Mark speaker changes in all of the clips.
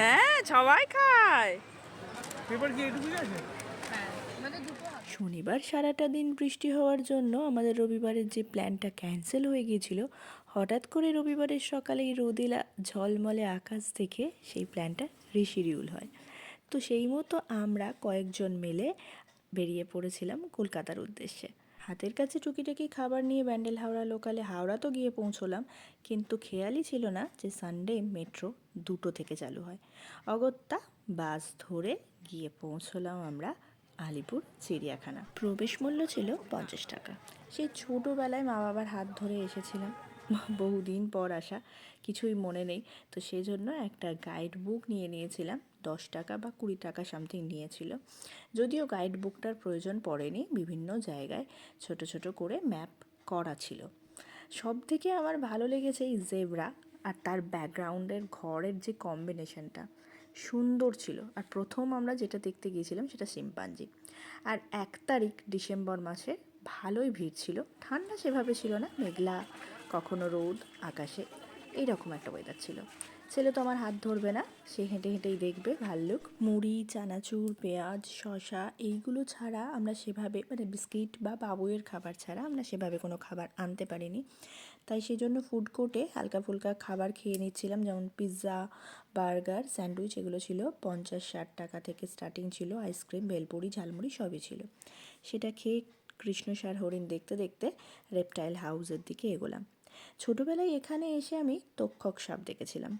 Speaker 1: হ্যাঁ, সবাই খায়। শনিবার সারাটা দিন বৃষ্টি হওয়ার জন্য আমাদের রবিবারের যে প্ল্যানটা ক্যান্সেল হয়ে গিয়েছিল, হঠাৎ করে রবিবারের সকালেই রোদেলা ঝলমলে আকাশ দেখে সেই প্ল্যানটা রিশিডিউল হয়। তো সেই মতো আমরা কয়েকজন মিলে বেরিয়ে পড়েছিলাম কলকাতার উদ্দেশ্যে। হাতের কাছে টুকিটাকি খাবার নিয়ে ব্যান্ডেল হাওড়া লোকালে হাওড়া তো গিয়ে পৌঁছলাম, কিন্তু খেয়ালই ছিল না যে সানডে মেট্রো 2টো থেকে চালু হয়। অগত্যা বাস ধরে গিয়ে পৌঁছলাম আমরা আলিপুর চিড়িয়াখানা। প্রবেশ মূল্য ছিল 50 টাকা। সেই ছোটোবেলায় মা বাবার হাত ধরে এসেছিলাম, বহুদিন পর আসা, কিছুই মনে নেই। তো সেই জন্য একটা গাইড বুক নিয়ে নিয়েছিলাম, 10 টাকা বা 20 টাকা সামথিং নিয়েছিল। যদিও গাইড বুকটার প্রয়োজন পড়েনি, বিভিন্ন জায়গায় ছোট ছোট করে ম্যাপ করা ছিল। সব থেকে আমার ভালো লেগেছে এই জেব্রা আর তার ব্যাকগ্রাউন্ডের ঘরের যে কম্বিনেশনটা সুন্দর ছিল। আর প্রথম আমরা যেটা দেখতে গিয়েছিলাম সেটা শিম্পাঞ্জি। আর 1 তারিখ ডিসেম্বর মাসে ভালোই ভিড় ছিল, ঠান্ডা সেভাবে ছিল না, মেঘলা, কখনো রোদ আকাশে, এইরকম একটা ওয়েদার ছিল। ছেলে তো আমার হাত ধরবে না, সে হেঁটে হেঁটেই দেখবে ভাল্লুক। মুড়ি, চানাচুর, পেঁয়াজ, শসা এইগুলো ছাড়া আমরা সেভাবে, মানে বিস্কিট বা বাবুয়ের খাবার ছাড়া আমরা সেভাবে কোনো খাবার আনতে পারিনি। তাই সেই জন্য ফুড কোর্টে হালকা ফুলকা খাবার খেয়ে নিচ্ছিলাম, যেমন পিৎজা, বার্গার, স্যান্ডউইচ, এগুলো ছিল 50-60 টাকা থেকে স্টার্টিং ছিল। আইসক্রিম, ভেলপুরি, ঝালমুড়ি সবই ছিল। সেটা খেয়ে কৃষ্ণসার হরিণ দেখতে দেখতে রেপটাইল হাউসের দিকে এগোলাম। ছোটোবেলায় এখানে এসে আমি তক্ষক সাপ দেখেছিলাম,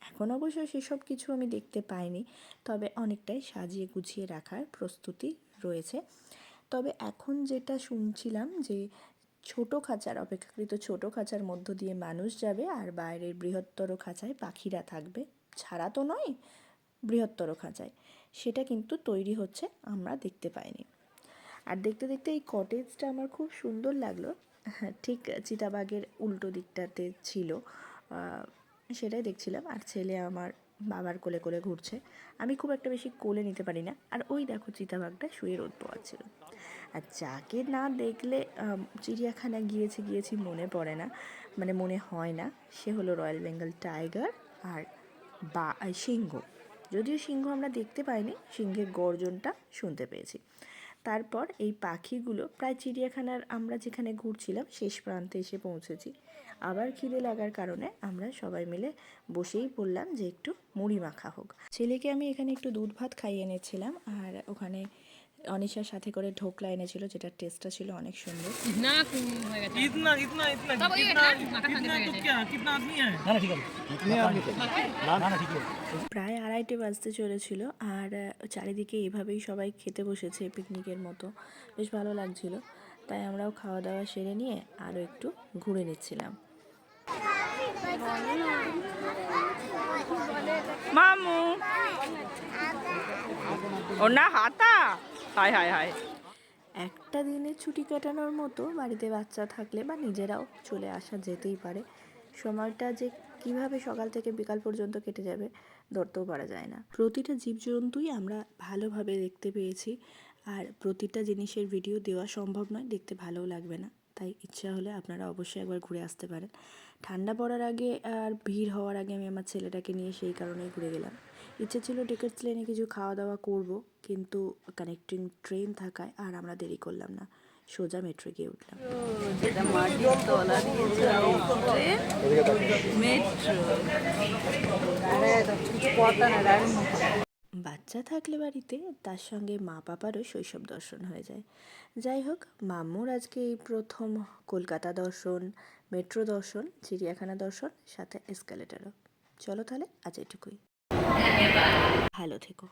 Speaker 1: এখন অবশ্য সেসব কিছু আমি দেখতে পাইনি, তবে অনেকটাই সাজিয়ে গুছিয়ে রাখার প্রস্তুতি রয়েছে। তবে এখন যেটা শুনছিলাম যে ছোটো খাঁচার, অপেক্ষাকৃত ছোটো খাঁচার মধ্য দিয়ে মানুষ যাবে আর বাইরের বৃহত্তর খাঁচায় পাখিরা থাকবে, ছাড়া তো নয়, বৃহত্তর খাঁচায়, সেটা কিন্তু তৈরি হচ্ছে, আমরা দেখতে পাইনি। আর দেখতে দেখতে এই কটেজটা আমার খুব সুন্দর লাগলো, ঠিক চিতাবাঘের উল্টো দিকটাতে ছিল, সেটাই দেখছিলাম। আর ছেলে আমার বাবার কোলে কোলে ঘুরছে, আমি খুব একটা বেশি কোলে নিতে পারি না। আর ওই দেখো চিতাবাঘটা শুয়ে রোদ পোয়াচ্ছিল। আর যাকে না দেখলে চিড়িয়াখানা গিয়েছি মনে পড়ে না, মানে মনে হয় না, সে হলো রয়্যাল বেঙ্গল টাইগার আর সিংহ। যদিও সিংহ আমরা দেখতে পাইনি, সিংহের গর্জনটা শুনতে পেয়েছি। তারপর এই পাখিগুলো প্রায় চিড়িয়াখানার আমরা যেখানে ঘুরছিলাম শেষ প্রান্তে এসে পৌঁছেছি। আবার খিদে লাগার কারণে আমরা সবাই মিলে বসেই বললাম যে একটু মুড়ি মাখা হোক। ছেলেকে আমি এখানে একটু দুধ ভাত খাইয়ে এনেছিলাম, আর ওখানে অনিশার সাথে করে ঢোকলা এনেছিল, যেটার টেস্টটা ছিল অনেক সুন্দর। প্রায় 2:30 বাজতে চলেছিল, আর চারিদিকে এভাবেই সবাই খেতে বসেছে পিকনিকের মতো, বেশ ভালো লাগছিল। তাই আমরাও খাওয়া দাওয়া সেরে নিয়ে আরও একটু ঘুরে নিচ্ছিলাম। মামু ও না হাতা, হায় হায় হায়। একটা দিনের ছুটি কাটানোর মতো বাড়িতে বাচ্চা থাকলে বা নিজেরাও চলে আসা যেতেই পারে। সময়টা যে কিভাবে সকাল থেকে বিকাল পর্যন্ত কেটে যাবে ধরতেও পারা যায় না। প্রতিটা জীবজন্তুই আমরা ভালোভাবে দেখতে পেয়েছি, আর প্রতিটা জিনিসের ভিডিও দেওয়া সম্ভব নয়, দেখতে ভালোও লাগবে না। তাই ইচ্ছা হলে আপনারা অবশ্যই একবার ঘুরে আসতে পারেন। ঠান্ডা পড়ার আগে আর ভিড় হওয়ার আগে আমি আমার ছেলেটাকে নিয়ে সেই কারণেই ঘুরে গেলাম। ইচ্ছে ছিল টিকিটস লেনে কিছু খাওয়া দাওয়া করব, কিন্তু কানেক্টিং ট্রেন থাকায় আর আমরা দেরি করলাম না, সোজা মেট্রো গিয়ে উঠলাম। বাচ্চা থাকলে বাড়িতে তার সঙ্গে মা বাবারও শৈশব দর্শন হয়ে যায়। যাই হোক, মাম্মুর আজকে এই প্রথম কলকাতা দর্শন, মেট্রো দর্শন, চিড়িয়াখানা দর্শন, সাথে এসকালেটারও। চলো তাহলে আজ এটুকুই, ভালো থেকো।